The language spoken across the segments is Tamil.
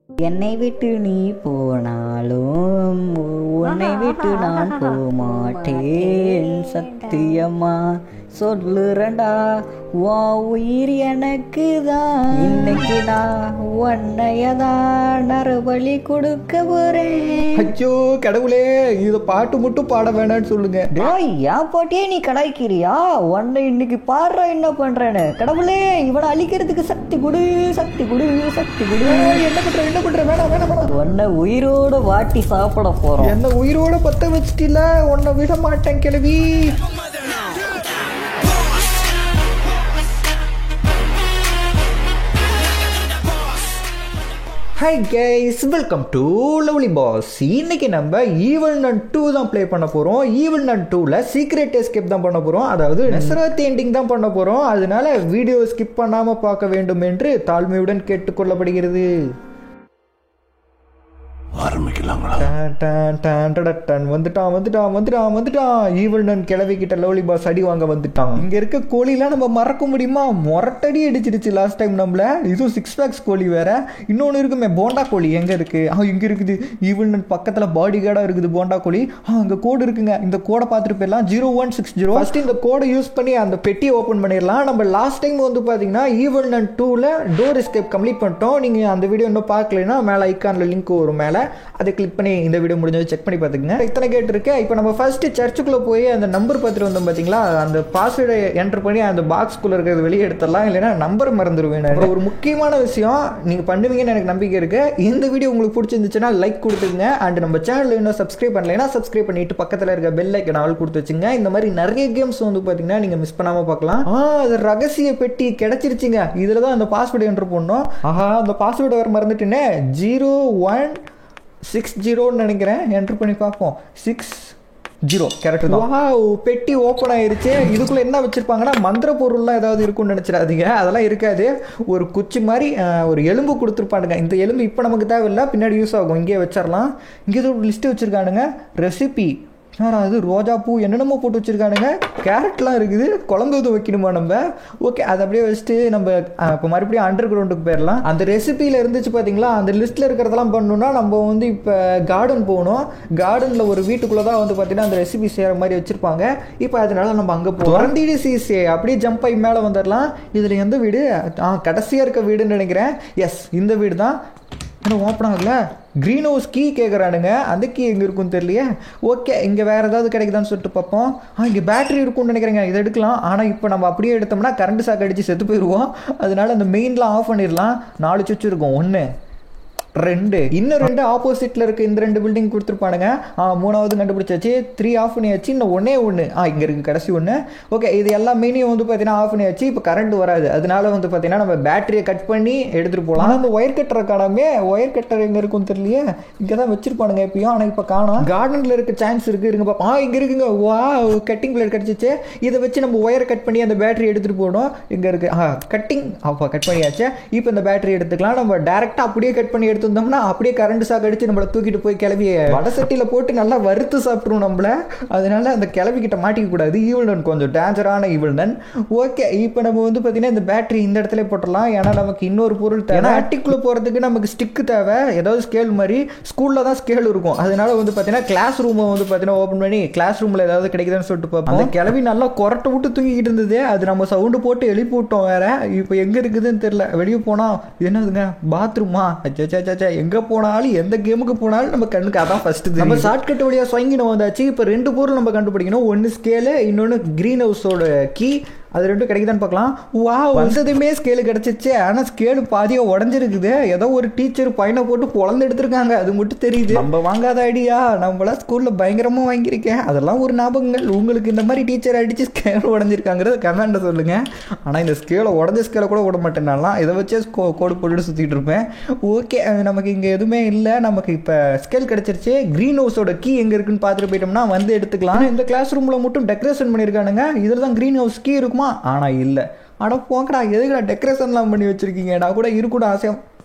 என்னை விட்டு நீ போனாலும் உன்னை விட்டு நான் போமாட்டேன் சத்தியமா சொல்லுறண்டா உன் உயிர் எனக்கு தான். இன்னைக்கு நான் உன்னையதான் நரபலி கொடுக்க போறேன். ஐயோ கடவுளே, இதை பாட்டு மட்டும் பாட வேணான்னு சொல்லுங்க. டேய், என் பாட்டியே நீ கடாய்க்கிறியா? உன்னை இன்னைக்கு பாடுறா என்ன பண்றேன்னு. கடவுளே, இவனை அழிக்கிறதுக்கு சக்தி கொடு, சக்தி கொடு, சக்தி கொடு. என்ன பண்ற வேணாம் வேணாம் வேணாம். உன்னை உயிரோட வாட்டி சாப்பிட போறோம். என்ன உயிரோட பத்த வச்சிட்டில, உன்னை விட மாட்டேன் கிழவி. Hi guys, welcome to lovely pass. இன்னைக்கு நம்ம ஈவில் நன் 2 தான் ப்ளே பண்ண போகிறோம். ஈவில் நன் 2ல சீக்ரெட் எஸ்கேப் தான் பண்ண போகிறோம். அதாவது நெசராத்தி எண்டிங் தான் பண்ண போகிறோம். அதனால வீடியோ ஸ்கிப் பண்ணாமல் பார்க்க வேண்டும் என்று தாழ்மையுடன் கேட்டுக்கொள்ளப்படுகிறது. வந்துட்டான் ஈவில் நன் கிளவி கிட்ட லவ்லி பாஸ் அடி வாங்க வந்துட்டான். இங்க இருக்க கோழிலாம் நம்ம மறக்க முடியுமா? மொரட்டடி அடிச்சிருச்சு லாஸ்ட் டைம் நம்மள. இதுவும் 6 பேக்ஸ் கோழி வேற. இன்னொன்னு இருக்குமே போண்டா கோழி, எங்க இருக்கு? இங்க இருக்குது. ஈவில் நன் பக்கத்துல பாடி கார்டா இருக்குது போண்டா கோழி. அங்க கோடு இருக்குங்க. இந்த கோடை பார்த்துட்டு போயிடலாம். 0160. ஃபர்ஸ்ட் இந்த கோடை யூஸ் பண்ணி அந்த பெட்டியை ஓபன் பண்ணிடலாம். நம்ம லாஸ்ட் டைம் வந்து பாத்தீங்கன்னா ஈவில் நன் 2ல டோர் எஸ்கேப் கம்ப்ளீட் பண்ணிட்டோம். நீங்க அந்த வீடியோ இன்னும் பார்க்கலன்னா மேல ஐகான்ல லிங்க் வரும், மேல அதை கிளிக் பண்ணி இந்த வீடியோ முடிஞ்சது செக் பண்ணி பார்த்துக்குங்க. இத்தனை கேட் இருக்கு. இப்போ நம்ம ஃபர்ஸ்ட் சர்ச்சுக்குள்ள போய் அந்த நம்பர் பார்த்துட்டு வந்தோம் பார்த்தீங்களா? அந்த பாஸ்வேர்டை என்டர் பண்ணி அந்த பாக்ஸ்குள்ள இருக்கிறது வெளியே எடுத்துடலாம், இல்லைன்னா நம்பர் மறந்துடுவேன். ஒரு முக்கியமான விஷயம் நீங்க பண்ணுவீங்கன்னு எனக்கு நம்பிக்கை இருக்கு. இந்த வீடியோ உங்களுக்கு பிடிச்சிருந்துச்சுன்னா லைக் கொடுத்துங்க. அண்ட் நம்ம சேனல் இன்னும் சப்ஸ்கிரைப் பண்ணலைன்னா சப்ஸ்கிரைப் பண்ணிட்டு பக்கத்தில் இருக்க பெல் ஐக்கன் ஆல் கொடுத்து வச்சுங்க. இந்த மாதிரி நிறைய கேம்ஸ் வந்து பார்த்தீங்கன்னா நீங்க மிஸ் பண்ணாம பார்க்கலாம். அது ரகசிய பெட்டி கிடைச்சிருச்சுங்க. இதுல தான் அந்த பாஸ்வேர்டு என்டர் பண்ணோம். அந்த பாஸ்வேர்டு வேற மறந்துட்டேனே. 0160 நினைக்கிறேன். என்டர் பண்ணி பார்ப்போம். 60 கரெக்ட் தான். பெட்டி ஓப்பன் ஆயிருச்சு. இதுக்குள்ள என்ன வச்சிருப்பாங்கன்னா மந்திர பொருள்லாம் ஏதாவது இருக்கும்னு நினைச்சிடாதீங்க. அதெல்லாம் இருக்காது. ஒரு குச்சி மாதிரி ஒரு எலும்பு கொடுத்துருப்பானுங்க. இந்த எலும்பு இப்போ நமக்கு தேவையில்லை, பின்னாடி யூஸ் ஆகும். இங்கே வச்சிடலாம். இங்கே ஒரு லிஸ்ட் வச்சிருக்கானுங்க. ரெசிபி அது ரோஜா பூ என்னென்னமோ போட்டு வச்சுருக்கானுங்க. கேரட்லாம் இருக்குது. குழம்பு எதுவும் வைக்கணுமா நம்ம? ஓகே, அதை அப்படியே வச்சுட்டு நம்ம இப்போ மறுபடியும் அண்டர் கிரவுண்டுக்கு போயிடலாம். அந்த ரெசிபியில் இருந்துச்சு பார்த்தீங்களா? அந்த லிஸ்ட்டில் இருக்கிறதெல்லாம் பண்ணணும்னா நம்ம வந்து இப்போ கார்டன் போகணும். கார்டனில் ஒரு வீட்டுக்குள்ளே தான் வந்து பார்த்தீங்கன்னா அந்த ரெசிபி செய்கிற மாதிரி வச்சுருப்பாங்க. இப்போ அதனால நம்ம அங்கே போகிறோம். சீசே அப்படியே ஜம்ப் ஆகி மேலே வந்துடலாம். இதில் எந்த வீடு? கடைசியாக இருக்க வீடுன்னு நினைக்கிறேன். எஸ், இந்த வீடு தான். என்ன ஓப்பன் ஆகல? க்ரீன் ஹவுஸ் கீ கேட்குறானுங்க. அந்த கீ எங்கே இருக்குன்னு தெரியலையே. ஓகே, இங்கே வேறு ஏதாவது கிடைக்குதான்னு சொல்லிட்டு பார்ப்போம். இங்கே பேட்டரி இருக்கும்னு நினைக்கிறேங்க. இதை எடுக்கலாம். ஆனால் இப்போ நம்ம அப்படியே எடுத்தோம்னா கரண்ட் ஷாக் அடித்து செத்து போயிடுவோம். அதனால அந்த மெயின்லாம் ஆஃப் பண்ணிடலாம். 4 சுவிட்ச் இருக்கும். 1 2 இன்னும் 2 ஆப்போசிட்டில் இருக்க இந்த 2 பில்டிங் கொடுத்துருப்பானுங்க. 3வது கண்டுபிடிச்சாச்சு. 3 ஆஃப் பண்ணியாச்சு. இன்னும் 1 இங்கே இருக்குது கடைசி 1. ஓகே, இது எல்லா மெயினையும் வந்து பார்த்தீங்கன்னா ஆஃப் பண்ணியாச்சு. இப்போ கரண்ட் வராது. அதனால வந்து பார்த்தீங்கன்னா நம்ம பேட்டரியை கட் பண்ணி எடுத்துகிட்டு போகலாம். ஆனால் அந்த ஒயர் கட்டரை காணாமே. ஒயர் கட்டர் எங்கே இருக்குன்னு தெரியலையே. இங்கே தான் வச்சிருப்பானுங்க எப்பயும். ஆனால் இப்போ காணோம். கார்டனில் இருக்க சான்ஸ் இருக்குது. இருங்க பாப்பா. இங்கே இருக்குங்க. கட்டிங் பிளேட் கிடச்சிச்சு. இதை வச்சு நம்ம ஒயரை கட் பண்ணி அந்த பேட்டரி எடுத்துகிட்டு போகணும். இங்கே இருக்குது கட்டிங். கட் பண்ணியாச்சு. இப்போ இந்த பேட்டரி எடுத்துக்கலாம். நம்ம டேரெக்டாக அப்படியே கட் பண்ணி எடுத்து வந்தோம்னா அப்படியே கரண்ட் ஷாக் அடிச்சு நம்மளை தூக்கிட்டு போய் கிளவி வடை சட்டியில போட்டு நல்லா வறுத்து சாப்பிட்டுரும் நம்மள. அதனால அந்த கிளவி கிட்ட மாட்டிக்க கூடாது. ஈவில் நன் கொஞ்சம் டேஞ்சரான ஈவில் நன். ஓகே, இப்போ நம்ம வந்து பார்த்தீங்கன்னா இந்த பேட்டரி இந்த இடத்துல போட்டுடலாம். ஏன்னா நமக்கு இன்னொரு பொருள் தேவை. அட்டிக்குள்ள போறதுக்கு நமக்கு ஸ்டிக்கு தேவை. ஏதாவது ஸ்கேல் மாதிரி. ஸ்கூல்ல தான் ஸ்கேல் இருக்கும். அதனால வந்து பார்த்தீங்கன்னா கிளாஸ் ரூமை வந்து பார்த்தீங்கன்னா ஓப்பன் பண்ணி கிளாஸ் ரூம்ல ஏதாவது கிடைக்குதுன்னு சொல்லிட்டு பார்ப்போம். அந்த கிளவி நல்லா கொரட்டை விட்டு தூங்கிக்கிட்டு இருந்தது. அது நம்ம சவுண்டு போட்டு எழுப்பி விட்டோம் வேற. இப்போ எங்க இருக்குதுன்னு தெரியல. வெளியே போனா என்னதுங்க? பாத்ரூமா? எங்க போனாலும் எந்த கேமுக்கு போனாலும் நம்ம கண்ணுக்கு அதான் ஃபர்ஸ்ட். நம்ம ஷார்ட்கட் வழியா ஸ்வைங்கின வந்தாச்சு. இப்போ 2 பொருள் நம்ம கண்டுபிடிக்கணும். 1 ஸ்கேலு, இன்னொன்று கிரீன் ஹவுஸோட கீ. அது 2 கிடைக்குதான்னு பார்க்கலாம். வந்ததுமே ஸ்கேலு கிடச்சிச்சு. ஆனால் ஸ்கேலு பாதியாக உடஞ்சிருக்குது. ஏதோ ஒரு டீச்சர் பையனை போட்டு பொழந்து எடுத்திருக்காங்க. அது மட்டும் தெரியுது. நம்ம வாங்காத ஐடியா. நம்மளாம் ஸ்கூலில் பயங்கரமாக வாங்கியிருக்கேன். அதெல்லாம் ஒரு ஞாபகங்கள். உங்களுக்கு இந்த மாதிரி டீச்சர் அடித்து ஸ்கேல் உடஞ்சிருக்காங்கிறது கமெண்ட்டை சொல்லுங்கள். ஆனால் இந்த ஸ்கேலை உடஞ்ச ஸ்கேலை கூட விட மாட்டேன்னாலாம் இதை வச்சே கோடு போட்டுட்டு சுற்றிட்டு இருப்பேன். ஓகே, நமக்கு இங்கே எதுவுமே இல்லை. நமக்கு இப்போ ஸ்கேல் கிடச்சிருச்சு. க்ரீன் ஹவுஸோட கீ எங்கே இருக்குன்னு பார்த்துட்டு போயிட்டோம்னா வந்து எடுத்துக்கலாம். இந்த கிளாஸ் ரூமில் மட்டும் டெக்கரேஷன் பண்ணியிருக்கானுங்க. இதில் தான் க்ரீன் ஹவுஸ் கீ இருக்குமா? ஆனால் இல்லை. அட போங்கடா, எதுக்குடா டெக்கரேஷன்லாம் பண்ணி வச்சுருக்கீங்க? நான் கூட இருக்கக்கூட ஆசையாக.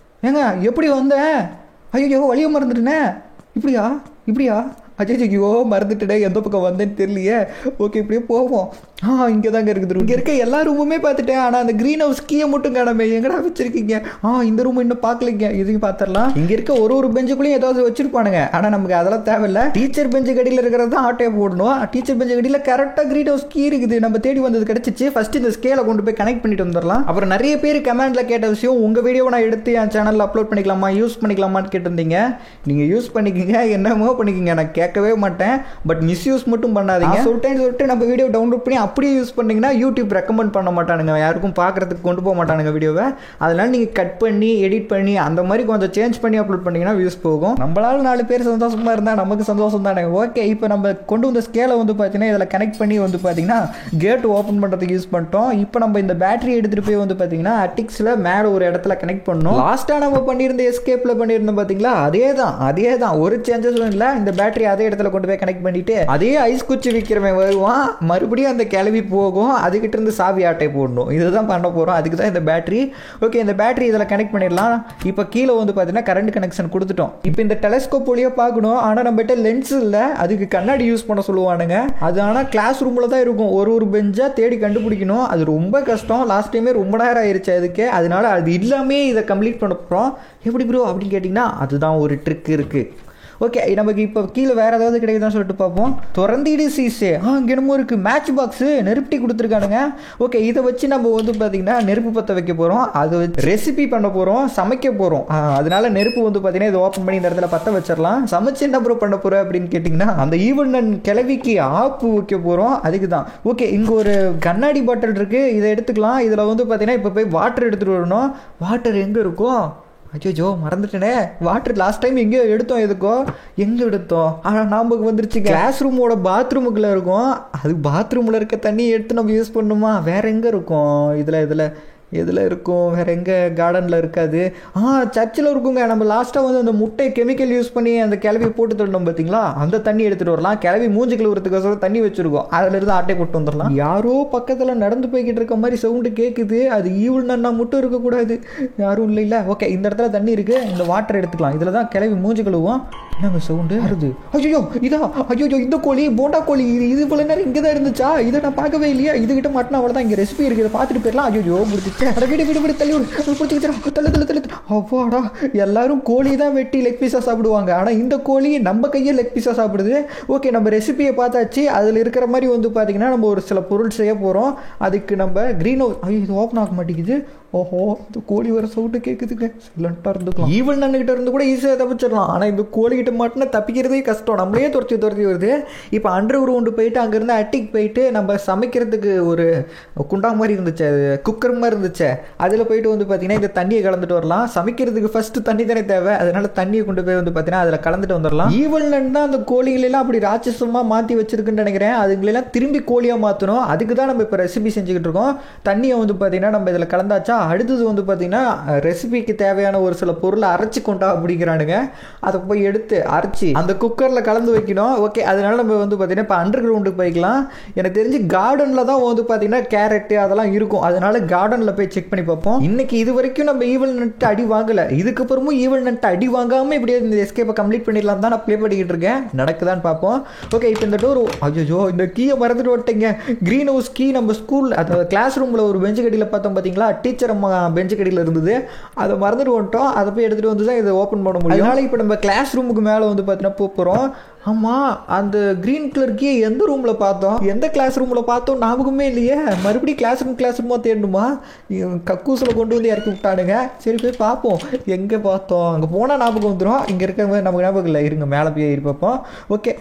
ஏங்க எப்படி வந்தேன்? ஐயோ, வழியை மறந்துட்டேனே. இப்படியா? ஐயோ மறந்துட்டே எந்த பக்கம் வந்தேன்னு தெரியலையே. ஓகே இப்படியே போவோம். இங்கே தாங்க இருக்குது. இங்கே இருக்க எல்லா ரூமுமே பார்த்துட்டேன். ஆனால் அந்த க்ரீன் ஹவுஸ் கீயை மட்டும் காணாமே. எங்கடா வச்சிருக்கீங்க? இந்த ரூம் இன்னும் பார்க்கலைங்க. இதையும் பார்த்துடலாம். இங்கே இருக்க ஒரு பெஞ்சுக்குள்ளேயும் ஏதாவது வச்சிருப்பானுங்க. ஆனால் நமக்கு அதெல்லாம் தேவையில்லை. டீச்சர் பெஞ்சு கடியில் இருக்கிறது தான் ஆட்டையை போடணும். டீச்சர் பெஞ்சு கடியில் கரெக்டாக க்ரீன் ஹவுஸ் கீ இருக்குது. நம்ம தேடி வந்தது கிடைச்சிச்சு. ஃபர்ஸ்ட் இந்த ஸ்கேலை கொண்டு போய் கனெக்ட் பண்ணிட்டு வந்துடலாம். அப்புறம் நிறைய பேர் கமெண்ட்ல கேட்ட விஷயம், உங்கள் வீடியோவை நான் எடுத்து என் சேனலில் அப்லோட் பண்ணிக்கலாமா, யூஸ் பண்ணிக்கலாமான்னு கேட்டிருந்தீங்க. நீங்கள் யூஸ் பண்ணிக்கிங்க, என்னமோ பண்ணிக்கிங்க, நான் கேட்கவே மாட்டேன். பட் மிஸ்யூஸ் மட்டும் பண்ணாதீங்க. சொல்லிட்டு நம்ம வீடியோ டவுன்லோட் பண்ணி அப்படியே யூஸ் பண்ணீங்கன்னா யூடியூப் ரெக்கமெண்ட் பண்ண மாட்டானுங்க, யாருக்கும் பார்க்கறதுக்கு கொண்டு போக மாட்டானுங்க வீடியோவை. அதனால நீங்கள் கட் பண்ணி எடிட் பண்ணி அந்த மாதிரி கொஞ்சம் சேஞ்ச் பண்ணி அப்லோட் பண்ணிங்கன்னா வியூஸ் போகும். நம்மளால 4 பேர் சந்தோஷமாக இருந்தால் நமக்கு சந்தோஷம் தானே. ஓகே இப்போ நம்ம கொண்டு வந்த ஸ்கேலை வந்து பார்த்தீங்கன்னா இதில் கனெக்ட் பண்ணி வந்து பார்த்தீங்கன்னா கேட் ஓப்பன் பண்ணுறதுக்கு யூஸ் பண்ணிட்டோம். இப்போ நம்ம இந்த பேட்டரி எடுத்துகிட்டு போய் வந்து பார்த்தீங்கன்னா அட்டிக்ஸில் மேலே ஒரு இடத்துல கனெக்ட் பண்ணோம். லாஸ்ட்டாக நம்ம பண்ணியிருந்த எஸ்கேப்பில் பண்ணியிருந்தோம் பார்த்தீங்களா, அதே தான் ஒரு சேஞ்சஸும் இல்லை. இந்த பேட்டரி அதே இடத்துல கொண்டு போய் கனெக்ட் பண்ணிட்டு அதே ஐஸ் குச்சி விற்கிறவன் வருவான், மறுபடியும் அந்த கிளவி போகும், அதுக்கிட்ட இருந்து சாவி ஆட்டை போடணும். இதுதான் பண்ண போகிறோம். அதுக்கு தான் இந்த பேட்டரி. ஓகே இந்த பேட்டரி இதில் கனெக்ட் பண்ணிடலாம். இப்போ கீழே வந்து பார்த்தீங்கன்னா கரண்ட் கனெக்ஷன் கொடுத்துட்டோம். இப்போ இந்த டெலஸ்கோப் வழியாக பார்க்கணும். ஆனால் நம்மகிட்ட லென்ஸ் இல்லை, அதுக்கு கண்ணாடி யூஸ் பண்ண சொல்லுவானுங்க. அது ஆனால் கிளாஸ் ரூமில் தான் இருக்கும். ஒரு பெஞ்சாக தேடி கண்டுபிடிக்கணும். அது ரொம்ப கஷ்டம். லாஸ்ட் டைமே ரொம்ப நேரம் ஆயிடுச்சு அதுக்கு. அதனால அது இல்லாமே இதை கம்ப்ளீட் பண்ண போகிறோம். எப்படி ப்ரோ அப்படின்னு கேட்டிங்கன்னா அதுதான் ஒரு ட்ரிக் இருக்குது. ஓகே நமக்கு இப்போ கீழே வேறு ஏதாவது கிடைக்குதான்னு சொல்லிட்டு பார்ப்போம். திறந்திடு சீஸு. இங்கே என்னமோ இருக்குது, மேட்ச் பாக்ஸு நெருப்பட்டி கொடுத்துருக்கானுங்க. ஓகே இதை வச்சு நம்ம வந்து பார்த்திங்கன்னா நெருப்பு பற்ற வைக்க போகிறோம். அது வச்சு ரெசிபி பண்ண போகிறோம், சமைக்க போகிறோம். அதனால நெருப்பு வந்து பார்த்திங்கன்னா இதை ஓப்பன் பண்ணி இந்த இடத்துல பற்ற வச்சிடலாம். சமைச்சு என்ன ப்ரோ பண்ண போகிறோம் அப்படின்னு கேட்டிங்கன்னா அந்த ஈவன் கிளவிக்கு ஆப்பு வைக்க போகிறோம். அதுக்கு தான். ஓகே இங்கே ஒரு கண்ணாடி பாட்டில் இருக்குது, இதை எடுத்துக்கலாம். இதில் வந்து பார்த்திங்கன்னா இப்போ போய் வாட்டர் எடுத்துகிட்டு வரணும். வாட்டர் எங்கே இருக்கும்? அச்சோ மறந்துட்டேனே. வாட்டர் லாஸ்ட் டைம் எங்கேயோ எடுத்தோம். எங்கே எடுத்தோம்? நமக்கு வந்துருச்சு. கிளாஸ் ரூமோட பாத்ரூமுக்குள்ளே இருக்கும். அது பாத்ரூமில் இருக்க தண்ணி எடுத்து நம்ம யூஸ் பண்ணணுமா? வேறு எங்கே இருக்கும்? எதில் இருக்கும்? வேறு எங்கே? கார்டனில் இருக்காது. சர்ச்சில் இருக்குங்க. நம்ம லாஸ்ட்டாக வந்து அந்த முட்டை கெமிக்கல் யூஸ் பண்ணி அந்த கிளவியை போட்டு தரணும் பார்த்தீங்களா, அந்த தண்ணி எடுத்துகிட்டு வரலாம். கிளவி மூஞ்சி கழுவுறதுக்கு தண்ணி வச்சுருக்கோம். அதிலிருந்து ஆட்டை போட்டு வந்துடலாம். யாரோ பக்கத்தில் நடந்து போய்கிட்டு இருக்க மாதிரி சவுண்டு கேட்குது. அது ஈவில் நன்னா மட்டும் இருக்கக்கூடாது, யாரும் இல்லை. ஓகே இந்த இடத்துல தண்ணி இருக்குது. இந்த வாட்டர் எடுத்துக்கலாம். இதில் தான் கிளவி மூஞ்சி கழுவோம். என்னங்க சவுண்டு வருது? ஐயோ இந்த கோழி, போண்டா கோழி, இது போல நேரம் இங்கே தான் இருந்துச்சா? இதை நான் பார்க்கவே இல்லையா? இதுகிட்ட மாட்டினா அவ்வளோதான். இங்கே ரெசிபி இருக்குது, இதை பார்த்துட்டு போயிடலாம். ஐயோ முடிச்சு வீடு தள்ளி தள்ளு. அப்பாடா எல்லாரும் கோழி தான் வெட்டி லெக் பீஸா சாப்பிடுவாங்க. ஆனால் இந்த கோழி நம்ம கையை லெக் பீஸா சாப்பிடுது. ஓகே நம்ம ரெசிபியை பார்த்தாச்சு. அதில் இருக்கிற மாதிரி வந்து பார்த்தீங்கன்னா நம்ம ஒரு சில பொருள் செய்ய போகிறோம். அதுக்கு நம்ம க்ரீன் ஹவுஸ். இது ஓப்பன் ஆக மாட்டேங்குது. ஓஹோ இந்த கோழி வர சவுண்டு கேட்குதுங்க. சைலண்ட்டாக இருந்துக்கலாம். ஈவன் அண்ணன்கிட்ட இருந்து கூட ஈஸியாக தப்பிச்சிடலாம். ஆனால் இந்த கோழிக்கிட்ட மாட்டினா தப்பிக்கிறதே கஷ்டம். நம்மளே துரத்தி வருது. இப்போ அண்டர் கிரவுண்டு போயிட்டு அங்கேருந்து அட்டிக் போயிட்டு நம்ம சமைக்கிறதுக்கு ஒரு குண்டா மாதிரி இருந்துச்சு, குக்கர் மாதிரி இருந்துச்சு. அதில் போயிட்டு வந்து பார்த்தீங்கன்னா இந்த தண்ணியை கலந்துட்டு வரலாம். சமைக்கிறதுக்கு ஃபஸ்ட்டு தண்ணி தானே தேவை. அதனால தண்ணியை கொண்டு போய் வந்து பார்த்தீங்கன்னா அதில் கலந்துட்டு வந்துடலாம். ஈவன் தான் அந்த கோழிகளெல்லாம் அப்படி ராட்சசமாக மாற்றி வச்சிருக்குன்னு நினைக்கிறேன். அதுங்களெல்லாம் திரும்பி கோழியாக மாற்றணும். அதுக்கு தான் நம்ம இப்போ ரெசிபி செஞ்சுக்கிட்டு இருக்கோம். தண்ணியை வந்து பார்த்தீங்கன்னா நம்ம இதில் கலந்தாச்சா, அடுத்தது வந்து பார்த்தீங்கன்னா ரெசிபிக்கு தேவையான ஒரு சில பொருளை அரைச்சி கொண்டா அப்படிங்கிறானுங்க. அதை போய் எடுத்து அரைச்சி அந்த குக்கரில் கலந்து வைக்கணும். ஓகே அதனால நம்ம வந்து பார்த்தீங்கன்னா இப்போ அண்டர் கிரவுண்டுக்கு போய்க்கலாம். எனக்கு தெரிஞ்சு கார்டனில் தான் வந்து பார்த்தீங்கன்னா கேரட்டு அதெல்லாம் இருக்கும். அதனால கார்டனில் போய் செக் பண்ணி பார்ப்போம். இன்னைக்கு இது வரைக்கும் நம்ம ஈவல் நட்டு அடி வாங்கலை. இதுக்கப்புறமும் ஈவல் நட்டு அடி வாங்காமல் இப்படியே இந்த எஸ்கேப்பை கம்ப்ளீட் பண்ணிடலாம் தான் நான் ப்ளே பண்ணிக்கிட்டு இருக்கேன். நடக்குதான்னு பார்ப்போம். ஓகே இப்போ இந்த டோர், ஐயோ இந்த கீயை மறந்துட்டு விட்டீங்க. க்ரீன் ஹவுஸ் கீ நம்ம ஸ்கூல் அந்த கிளாஸ் ரூமில் ஒரு பெஞ்சு கடியில் பார்த்தோம் பார்த்தீங்களா, டீச்சர் அம்மா பெஞ்சு கடியில் இருந்தது. அதை மறந்துட்டு வந்துட்டோம். அதை போய் எடுத்துகிட்டு வந்து தான் இதை ஓப்பன் பண்ண முடியும். அதனால இப்போ நம்ம கிளாஸ் ரூமுக்கு மேலே வந்து பார்த்தீங்கன்னா போகிறோம். ஆமாம் அந்த க்ரீன் கலர் கீ எந்த ரூமில் பார்த்தோம், எந்த கிளாஸ் ரூமில் பார்த்தோம் ஞாபகமே இல்லையே. மறுபடியும் கிளாஸ் ரூமாக தேடணுமா? கக்கூசில் கொண்டு வந்து இறக்கி விட்டானுங்க. சரி போய் பார்ப்போம் எங்கே பார்த்தோம். அங்கே போனால் ஞாபகம் வந்துடும். இங்கே இருக்க நமக்கு ஞாபகம் இல்லை. இருங்க மேலே போய் ஏறி பார்ப்போம். ஓகே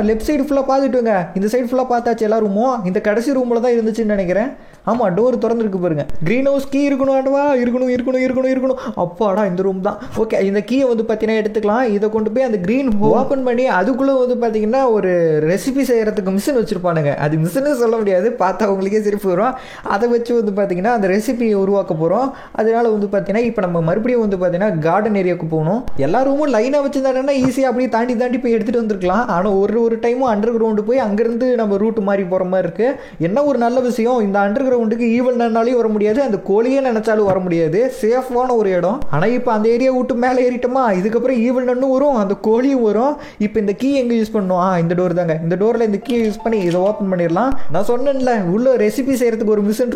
லெஃப்ட் சைடு ஃபுல்லாக பார்த்துட்டுங்க. இந்த சைடு ஃபுல்லாக பார்த்தாச்சு எல்லா ரூமும். இந்த கடைசி ரூமில் தான் இருந்துச்சுன்னு நினைக்கிறேன். ஆமாம் டோர் திறந்துருக்கு பாருங்க. க்ரீன் ஹவுஸ் கீ இருக்கணும் ஆண்டவா, இருக்கணும். அப்பாடா இந்த ரூம் தான். ஓகே இந்த கீயை வந்து பார்த்தீங்கன்னா எடுத்துக்கலாம். இதை கொண்டு போய் அந்த க்ரீன் ஓப்பன் பண்ணி அதுக்குள்ளே வந்து பார்த்தீங்கன்னா ஒரு ரெசிபி செய்கிறதுக்கு மிஷின் வச்சுருப்பானுங்க. அது மிஷினே சொல்ல முடியாது, பார்த்தா அவங்களுக்கே சிரிப்பு வரும். அதை வச்சு வந்து பார்த்தீங்கன்னா அந்த ரெசிபியை உருவாக்க போகிறோம். அதனால வந்து பார்த்தீங்கன்னா இப்போ நம்ம மறுபடியும் வந்து பார்த்தீங்கன்னா கார்டன் ஏரியாவுக்கு போகணும். எல்லா ரூமும் லைனாக வச்சுருந்தாங்கன்னா ஈஸியாக அப்படியே தாண்டி போய் எடுத்துகிட்டு வந்துருக்கலாம். ஆனால் ஒரு டைமும் அண்டர் கிரவுண்டு போய் அங்கேருந்து நம்ம ரூட் மாறி போகிற மாதிரி இருக்குது. என்ன ஒரு நல்ல விஷயம், இந்த அண்டர் கிரவுண்டுக்கு ஈவல் நன்னாலையும் வர முடியாது, அந்த கோழியே நினச்சாலும் வர முடியாது, சேஃபான ஒரு இடம். ஆனால் இப்போ அந்த ஏரியா விட்டு மேலே ஏறிட்டோமா, இதுக்கப்புறம் ஈவல் நன்னும் வரும், அந்த கோழியும் வரும். இப்போ இந்த கீ எங்கே யூஸ் பண்ணும், இந்த டோர் தாங்க, இந்த டோரில் இந்த கீ யூஸ் பண்ணி இதை ஓப்பன் பண்ணிடலாம். நான் சொன்னேன்ல உள்ள ரெசிபி செய்கிறதுக்கு ஒரு மிஷின்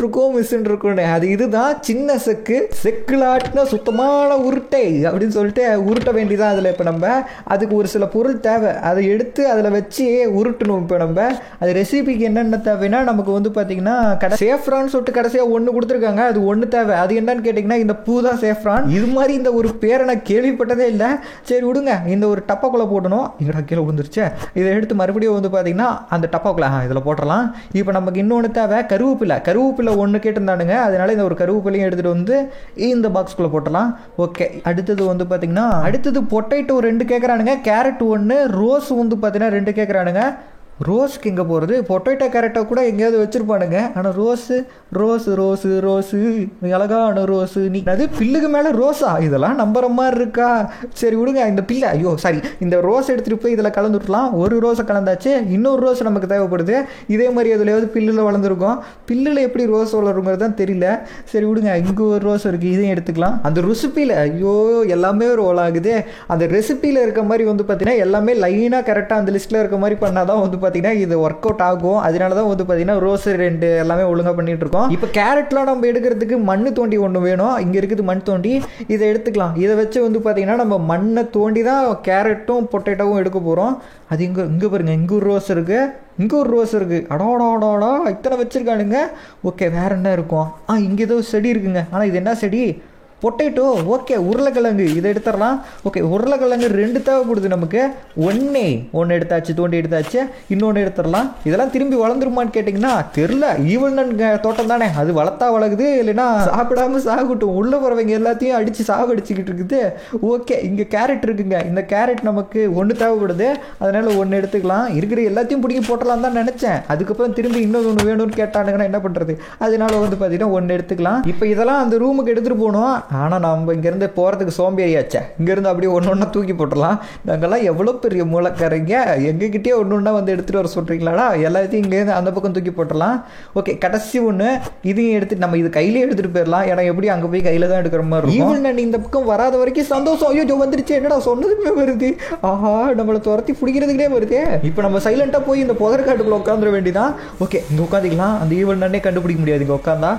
இருக்கும்னு, அது இதுதான். சின்ன செக்கில் ஆட்டின சுத்தமான உருட்டை அப்படின்னு சொல்லிட்டு உருட்ட வேண்டியதான். அதில் இப்போ நம்ம அதுக்கு ஒரு சில பொருள் தேவை, அதை எடுத்து அதில் வச்சு உருட்டணும். இப்போ நம்ம அது ரெசிபிக்கு என்னென்ன தேவைன்னா, நமக்கு வந்து பார்த்தீங்கன்னா சேஃப்ரான் சொல்லிட்டு கடைசியாக ஒன்று கொடுத்துருக்காங்க, அது ஒன்று தேவை. அது என்னன்னு கேட்டிங்கன்னா இந்த பூ தான் சேஃப்ரான். இது மாதிரி இந்த ஒரு பேரை நான் கேள்விப்பட்டதே இல்லை. சரி விடுங்க, இந்த ஒரு டப்பாக்குள்ளே போடணும். இங்கடா கீழே விழுந்துருச்சு. இதை எடுத்து மறுபடியும் வந்து பார்த்தீங்கன்னா அந்த டப்பாக்குள்ளே இதில் போட்டுடலாம். இப்போ நமக்கு இன்னொன்று தேவை, கருவேப்பிலை ஒன்று கேட்டிருந்தானுங்க, அதனால இந்த ஒரு கருவேப்பிலையும் எடுத்துகிட்டு வந்து இந்த பாக்ஸ்குள்ளே போட்டலாம். ஓகே, அடுத்தது வந்து பார்த்தீங்கன்னா பொட்டேட்டோ 2 கேட்குறானுங்க, கேரட் 1, ரோஸ் வந்து பார்த்தீங்கன்னா 2 கேட்குறானுங்க. ரோஸ்க்கு எங்கே போகிறது, பொட்டேட்டோ கேரட்டை கூட எங்கேயாவது வச்சுருப்பானுங்க. ஆனால் ரோஸு அழகான ரோஸு, நீ அது பில்லுக்கு மேலே ரோஸா, இதெல்லாம் நம்புற மாதிரி இருக்கா? சரி விடுங்க, இந்த பில்லை இந்த ரோஸ் எடுத்துகிட்டு போய் இதில் கலந்துட்டலாம். ஒரு ரோஸை கலந்தாச்சு, இன்னொரு ரோஸ் நமக்கு தேவைப்படுது. இதே மாதிரி அதுலையாவது பில்லில் வளர்ந்துருக்கும். பில்லில் எப்படி ரோஸ் வளருங்கிறது தான் தெரியல. சரி விடுங்க, இங்கே ஒரு ரோஸ் இருக்குது, இதையும் எடுத்துக்கலாம். அந்த ரெசிப்பியில் எல்லாமே ரோல் ஆகுது. அந்த ரெசிப்பியில் இருக்க மாதிரி வந்து பார்த்தீங்கன்னா எல்லாமே லைனாக கரெக்டாக அந்த லிஸ்ட்டில் இருக்க மாதிரி பண்ணால் தான் வந்து பார்த்தீங்கன்னா இது ஒர்க் அவுட் ஆகும். அதனால தான் வந்து பார்த்தீங்கன்னா ரோஸ் 2 எல்லாமே ஒழுங்காக பண்ணிட்டு இருக்கோம். இப்போ கேரட்லாம் நம்ம எடுக்கிறதுக்கு மண் தோண்டி ஒன்று வேணும். இங்கே இருக்குது மண் தோண்டி, இதை எடுத்துக்கலாம். இதை வச்சு வந்து பார்த்தீங்கன்னா நம்ம மண்ணை தோண்டி தான் கேரட்டும் பொட்டேட்டோவும் எடுக்க போகிறோம். அது இங்கே பாருங்க, இங்கே ஒரு ரோஸ் இருக்குது, அடாடாடாடா இத்தனை வச்சுருக்கானுங்க. ஓகே, வேறு என்ன இருக்கும்? இங்கே ஏதோ செடி இருக்குங்க. ஆனால் இது என்ன செடி? பொட்டேட்டோ. ஓகே, உருளைக்கிழங்கு, இதை எடுத்துடலாம். ஓகே, உருளைக்கிழங்கு 2 தேவைப்படுது நமக்கு. ஒன்று எடுத்தாச்சு, தோண்டி எடுத்தாச்சு, இன்னொன்று எடுத்துடலாம். இதெல்லாம் திரும்பி வளர்ந்துருமான்னு கேட்டிங்கன்னா தெரில. ஈவன் தோட்டம் தானே, அது வளர்த்தா வளருது, இல்லைன்னா சாப்பிடாம சாகட்டும். உள்ள போகிறவங்க எல்லாத்தையும் அடித்து சாவடிச்சுக்கிட்டு இருக்குது. ஓகே, இங்கே கேரட் இருக்குங்க. இந்த கேரட் நமக்கு 1 தேவைப்படுது, அதனால் 1 எடுத்துக்கலாம். இருக்கிற எல்லாத்தையும் பிடிக்கி போட்டலாம் தான் நினச்சேன். அதுக்கப்புறம் திரும்பி இன்னொன்று வேணும்னு கேட்டானுங்கன்னா என்ன பண்ணுறது? அதனால வந்து பார்த்தீங்கன்னா 1 எடுத்துக்கலாம். இப்போ இதெல்லாம் அந்த ரூமுக்கு எடுத்துகிட்டு போகணும். ஆனால் நம்ம இங்கேருந்து போகிறதுக்கு சோம்பேறியாச்சே. இங்கேருந்து அப்படியே ஒன்று தூக்கி போட்டுடலாம். நாங்கள்லாம் எவ்வளோ பெரிய மூளைக்காரங்க, எங்ககிட்டே ஒன்று வந்து எடுத்துகிட்டு வர சொல்கிறீங்களாடா? எல்லாத்தையும் இங்கேருந்து அந்த பக்கம் தூக்கி போட்டுடலாம். ஓகே, கடைசி ஒன்று இதையும் எடுத்துட்டு நம்ம இது கையிலே எடுத்துகிட்டு போயிடலாம். ஏன்னா எப்படி அங்கே போய் கையில் தான் எடுக்கிற மாதிரி இருக்கும். ஈவன் நான் இந்த பக்கம் வராத வரைக்கும் சந்தோஷம். ஐயோ வந்துருச்சு, என்னடா சொன்னதுமே வருது. நம்மளை துரத்தி பிடிக்கிறதுக்கிட்டே வருது. இப்போ நம்ம சைலண்டாக போய் இந்த புதற்காட்டுக்குள்ளே உட்காந்துட வேண்டியதான். ஓகே, இங்கே உட்காந்துக்கலாம். அந்த ஈவன் நன்னே கண்டுபிடிக்க முடியாது இங்கே உட்காந்தா.